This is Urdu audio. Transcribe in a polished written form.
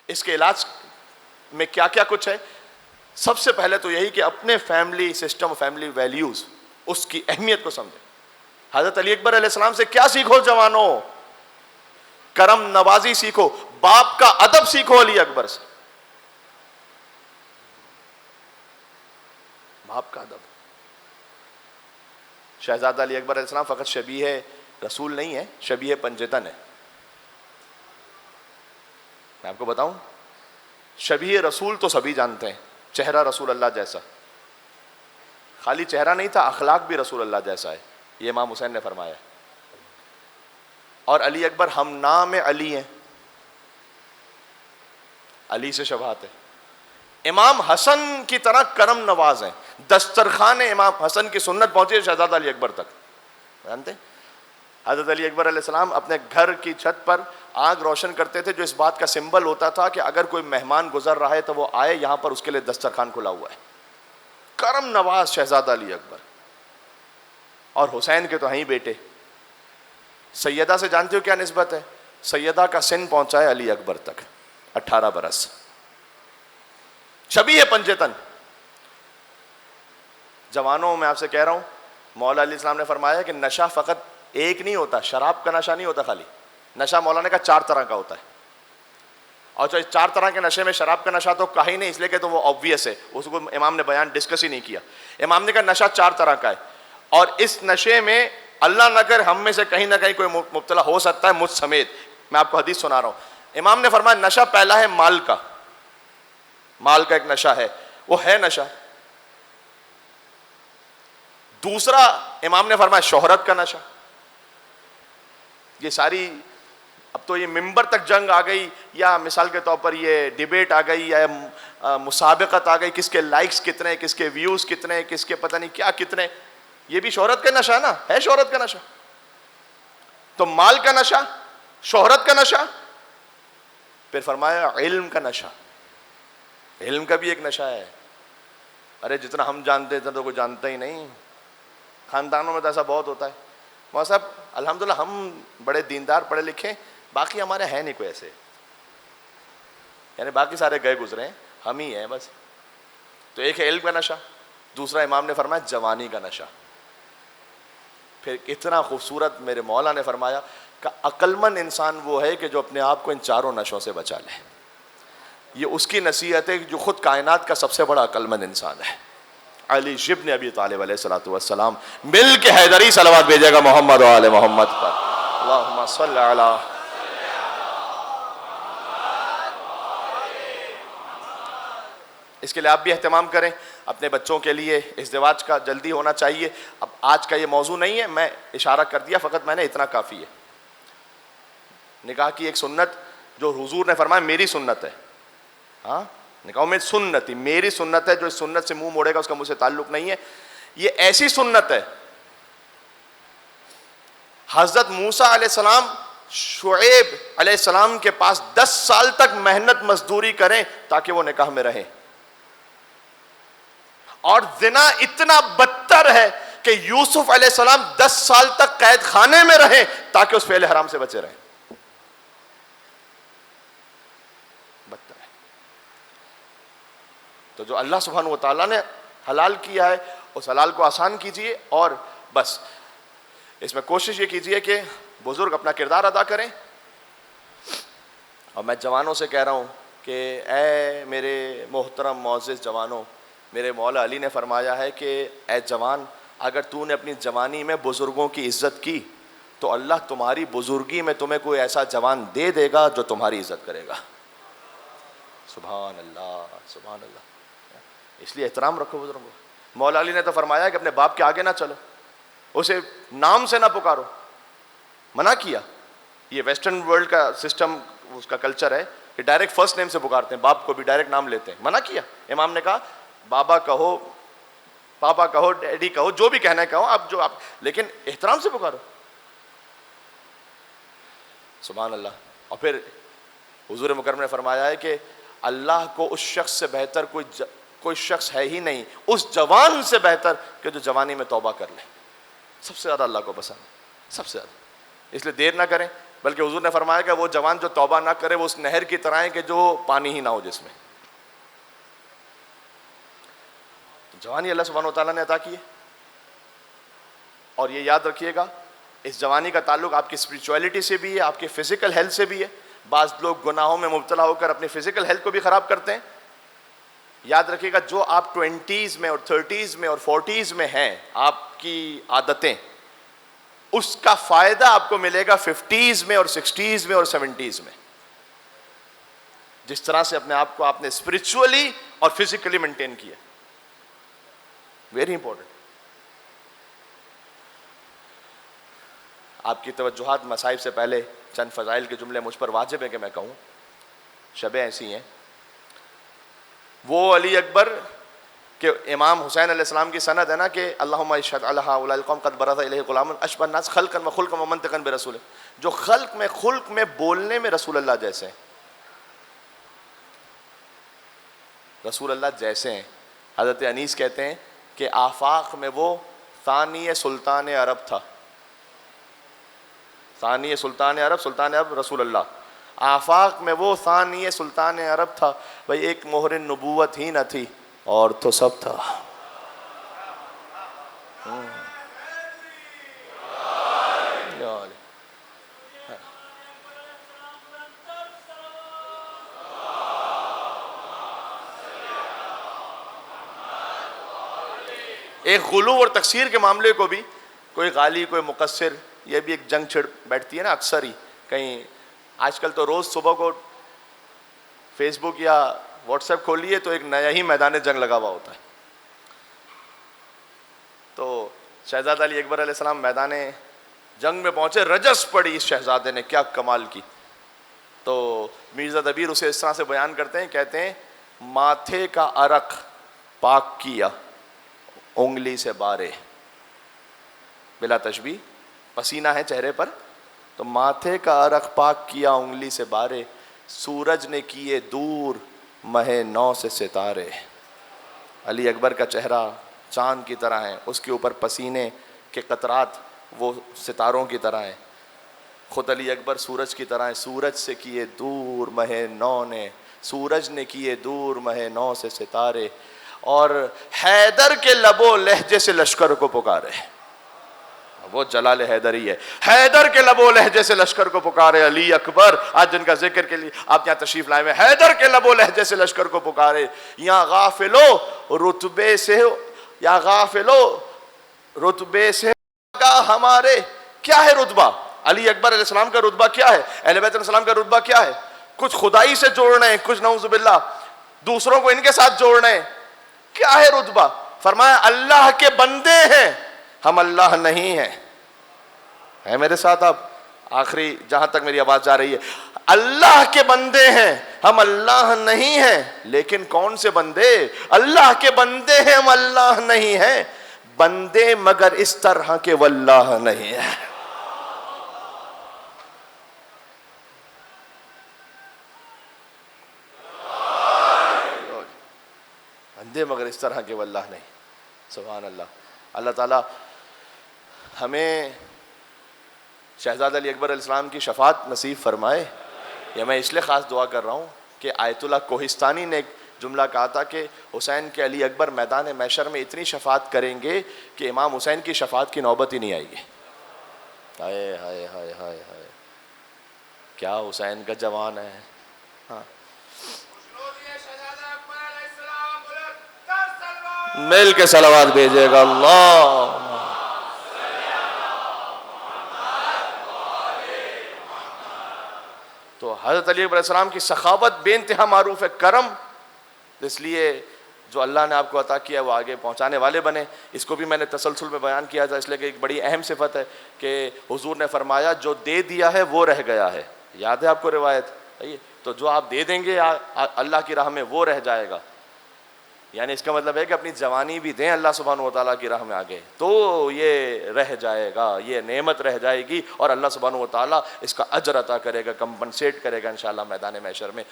اس کے علاج میں کیا کیا کچھ ہے؟ سب سے پہلے تو یہی کہ اپنے فیملی سسٹم، فیملی ویلیوز، اس کی اہمیت کو سمجھیں. حضرت علی اکبر علیہ السلام سے کیا سیکھو جوانوں؟ کرم نوازی سیکھو، باپ کا ادب سیکھو علی اکبر سے. باپ کا ادب. شہزادہ علی اکبر علیہ السلام فقط شبیہ رسول نہیں ہے، شبیہ پنجتن ہے. میں آپ کو بتاؤں، شبیہ رسول تو سبھی جانتے ہیں، چہرہ رسول اللہ جیسا. خالی چہرہ نہیں تھا، اخلاق بھی رسول اللہ جیسا ہے، یہ امام حسین نے فرمایا. اور علی اکبر ہم نام علی ہیں، علی سے شباہت ہے. امام حسن کی طرح کرم نواز ہیں. دسترخوان امام حسن کی سنت پہنچی ہے شہزادہ علی اکبر تک. جانتے ہیں حضرت علی اکبر علیہ السلام اپنے گھر کی چھت پر آگ روشن کرتے تھے، جو اس بات کا سمبل ہوتا تھا کہ اگر کوئی مہمان گزر رہا ہے تو وہ آئے، یہاں پر اس کے لیے دسترخوان کھلا ہوا ہے. کرم نواز شہزادہ علی اکبر. اور حسین کے تو ہیں ہی بیٹے. سیدہ سے جانتے ہو کیا نسبت ہے؟ سیدہ کا سن پہنچا ہے علی اکبر تک، 18 برس. شبیہ پنجتن. جوانوں میں آپ سے کہہ رہا ہوں، مولا علیہ السلام نے فرمایا کہ نشہ فقط ایک نہیں ہوتا، شراب کا نشہ نہیں ہوتا خالی. نشہ مولا نے کہا 4 طرح کا ہوتا ہے. اور جو 4 طرح کے نشے میں شراب کا نشہ تو کہا ہی نہیں، اس لیے کہ تو وہ آبویس ہے، اس کو امام نے بیان ڈسکس ہی نہیں کیا. امام نے کہا نشہ 4 طرح کا ہے، اور اس نشے میں اللہ نہ کر ہم میں سے کہیں نہ کہیں کوئی مبتلا ہو سکتا ہے، مجھ سمیت. میں آپ کو حدیث سنا رہا ہوں. امام نے فرمایا نشہ پہلا ہے مال کا. مال کا ایک نشہ ہے، وہ ہے نشہ. دوسرا امام نے فرمایا شہرت کا نشہ. یہ ساری اب تو یہ ممبر تک جنگ آ گئی، یا مثال کے طور پر یہ ڈیبیٹ آ گئی، یا مسابقت آ گئی، کس کے لائکس کتنے، کس کے ویوز کتنے، کس کے پتہ نہیں کیا کتنے. یہ بھی شہرت کا نشہ ہے نا، ہے شہرت کا نشہ. تو مال کا نشہ، شہرت کا نشہ، پھر فرمایا علم کا نشہ. علم کا بھی ایک نشہ ہے. ارے جتنا ہم جانتے تھے تو کوئی جانتا ہی نہیں. خاندانوں میں تو ایسا بہت ہوتا ہے. مولانا صاحب الحمدللہ ہم بڑے دیندار پڑھے لکھے، باقی ہمارے ہیں نہیں کوئی ایسے، یعنی باقی سارے گئے گزرے ہیں، ہم ہی ہیں بس. تو ایک ہے علم کا نشہ، دوسرا امام نے فرمایا جوانی کا نشہ. پھر اتنا خوبصورت میرے مولا نے فرمایا کہ عقل مند انسان وہ ہے کہ جو اپنے آپ کو ان 4 نشوں سے بچا لے. یہ اس کی نصیحت ہے جو خود کائنات کا سب سے بڑا عقل مند انسان ہے. علی ابن ابی طالب علیہ الصلوۃ والسلام. مل کے حیدری صلوات بھیجے گا محمد و آل محمد پر. اللہم صل علی. اس کے لیے آپ بھی اہتمام کریں اپنے بچوں کے لیے. ازدواج کا جلدی ہونا چاہیے. اب آج کا یہ موضوع نہیں ہے، میں اشارہ کر دیا فقط میں نے، اتنا کافی ہے. نکاح کی ایک سنت جو حضور نے فرمایا میری سنت ہے. ہاں نکاح میں سنت، میری سنت ہے. جو اس سنت سے منہ موڑے گا اس کا مجھ سے تعلق نہیں ہے. یہ ایسی سنت ہے، حضرت موسیٰ علیہ السلام شعیب علیہ السلام کے پاس 10 سال تک محنت مزدوری کریں تاکہ وہ نکاح میں رہیں. اور زنا اتنا بدتر ہے کہ یوسف علیہ السلام 10 سال تک قید خانے میں رہیں تاکہ اس فعل حرام سے بچے رہیں. بدتر ہے. تو جو اللہ سبحانہ و تعالیٰ نے حلال کیا ہے اس حلال کو آسان کیجئے، اور بس اس میں کوشش یہ کیجئے کہ بزرگ اپنا کردار ادا کریں. اور میں جوانوں سے کہہ رہا ہوں کہ اے میرے محترم معزز جوانوں، میرے مولا علی نے فرمایا ہے کہ اے جوان، اگر تو نے اپنی جوانی میں بزرگوں کی عزت کی تو اللہ تمہاری بزرگی میں تمہیں کوئی ایسا جوان دے دے گا جو تمہاری عزت کرے گا. سبحان اللہ سبحان اللہ. اس لیے احترام رکھو بزرگوں. مولا علی نے تو فرمایا کہ اپنے باپ کے آگے نہ چلو، اسے نام سے نہ پکارو، منع کیا. یہ ویسٹرن ورلڈ کا سسٹم، اس کا کلچر ہے کہ ڈائریکٹ فرسٹ نیم سے پکارتے ہیں، باپ کو بھی ڈائریکٹ نام لیتے ہیں. منع کیا. امام نے کہا بابا کہو، پاپا کہو، ڈیڈی کہو، جو بھی کہنا ہے کہو آپ، جو آپ، لیکن احترام سے پکارو. سبحان اللہ. اور پھر حضور مکرم نے فرمایا ہے کہ اللہ کو اس شخص سے بہتر کوئی شخص ہے ہی نہیں، اس جوان سے بہتر کہ جو جوانی میں توبہ کر لے. سب سے زیادہ اللہ کو پسند، سب سے زیادہ. اس لیے دیر نہ کریں، بلکہ حضور نے فرمایا کہ وہ جوان جو توبہ نہ کرے وہ اس نہر کی طرح ہے کہ جو پانی ہی نہ ہو جس میں. جوانی اللہ سبحانہ و تعالیٰ نے عطا کی ہے, اور یہ یاد رکھیے گا اس جوانی کا تعلق آپ کی اسپریچولیٹی سے بھی ہے, آپ کی فزیکل ہیلتھ سے بھی ہے. بعض لوگ گناہوں میں مبتلا ہو کر اپنی فزیکل ہیلتھ کو بھی خراب کرتے ہیں. یاد رکھیے گا جو آپ 20s میں اور 30s میں اور 40s میں ہیں, آپ کی عادتیں, اس کا فائدہ آپ کو ملے گا 50s میں اور 60s میں اور 70s میں. جس طرح سے اپنے آپ کو آپ نے اسپرچولی اور فزیکلی مینٹین کیا, ویری امپورٹنٹ. آپ کی توجہات مصائب سے پہلے چند فضائل کے جملے مجھ پر واجب ہے کہ میں کہوں. شبیں ایسی ہیں, وہ علی اکبر کہ امام حسین علیہ السلام کی سند ہے نا کہ اللہم اشہد علی ہؤلاء القوم قد برز الیہ غلام اشبہ الناس خلقا وخلقا ومنطقا برسولہ, جو خلق میں بولنے میں رسول اللہ جیسے ہیں, رسول اللہ جیسے ہیں. حضرت انیس کہتے ہیں کہ آفاق میں وہ ثانی سلطان عرب تھا. ثانی سلطان عرب رسول اللہ. آفاق میں وہ ثانی سلطان عرب تھا. بھئی ایک مہر نبوت ہی نہ تھی اور تو سب تھا. ایک غلو اور تقصیر کے معاملے کو بھی کوئی غالی کوئی مقصر, یہ بھی ایک جنگ چھڑ بیٹھتی ہے نا اکثر ہی کہیں. آج کل تو روز صبح کو فیس بک یا واٹس ایپ کھولیے تو ایک نیا ہی میدان جنگ لگا ہوا ہوتا ہے. تو شہزادہ علی اکبر علیہ السلام میدان جنگ میں پہنچے, رجس پڑی اس شہزادے نے, کیا کمال کی. تو مرزا دبیر اسے اس طرح سے بیان کرتے ہیں, کہتے ہیں ماتھے کا عرق پاک کیا انگلی سے بارے, بلا تشبیہ پسینہ ہے چہرے پر, تو ماتھے کا عرق پاک کیا انگلی سے بارے, سورج نے کیے دور مہ نو سے ستارے. علی اکبر کا چہرہ چاند کی طرح ہے, اس کے اوپر پسینے کے قطرات وہ ستاروں کی طرح ہیں. خود علی اکبر سورج کی طرح ہے, سورج سے کیے دور مہ نو نے, سورج نے کیے دور مہ نو سے ستارے, اور حیدر کے لب و لہجے سے لشکر کو پکارے. وہ جلال حیدری ہے, حیدر کے لب و لہجے سے لشکر کو پکارے. علی اکبر آج جن کا ذکر کے لیے آپ یہاں تشریف لائے ہوئے, حیدر کے لب و لہجے سے لشکر کو پکارے. یا غافلو رتبے سے, یا غافلو رتبے سے ہمارے, کیا ہے رتبہ؟ علی اکبر علیہ السلام کا رتبہ کیا ہے؟ اہل بیت علیہ السلام کا رتبہ کیا ہے؟ کچھ خدائی سے جوڑنا ہے, کچھ نعوذ باللہ دوسروں کو ان کے ساتھ جوڑنا ہے. کیا ہے رتبہ؟ فرمایا اللہ کے بندے ہیں, ہم اللہ نہیں ہیں. ہے میرے ساتھ آپ؟ آخری جہاں تک میری آواز جا رہی ہے, اللہ کے بندے ہیں, ہم اللہ نہیں ہیں. لیکن کون سے بندے؟ اللہ کے بندے ہیں, ہم اللہ نہیں ہیں. بندے مگر اس طرح کے واللہ نہیں ہیں. بندے مگر اس طرح کے واللہ نہیں. سبحان اللہ. اللہ تعالیٰ ہمیں شہزادہ علی اکبر علیہ السلام کی شفاعت نصیب فرمائے. یا میں اس لیے خاص دعا کر رہا ہوں کہ آیت اللہ کوہستانی نے ایک جملہ کہا تھا کہ حسین کے علی اکبر میدان محشر میں اتنی شفاعت کریں گے کہ امام حسین کی شفاعت کی نوبت ہی نہیں آئے گی. ہائے ہائے ہائے ہائے ہائے, کیا حسین کا جوان ہے. ہاں مل کے صلوات بھیجے گا. اللہ تو حضرت علی علیہ السلام کی سخاوت بے انتہا معروف ہے, کرم, اس لیے جو اللہ نے آپ کو عطا کیا وہ آگے پہنچانے والے بنے. اس کو بھی میں نے تسلسل میں بیان کیا تھا, اس لیے کہ ایک بڑی اہم صفت ہے کہ حضور نے فرمایا جو دے دیا ہے وہ رہ گیا ہے. یاد ہے آپ کو روایت؟ تو جو آپ دے دیں گے اللہ کی راہ میں وہ رہ جائے گا. یعنی اس کا مطلب ہے کہ اپنی جوانی بھی دیں اللہ سبحانہ و تعالیٰ کی راہ میں آگے, تو یہ رہ جائے گا, یہ نعمت رہ جائے گی, اور اللہ سبحانہ و تعالیٰ اس کا اجر عطا کرے گا, کمپنسیٹ کرے گا انشاءاللہ میدان محشر میں.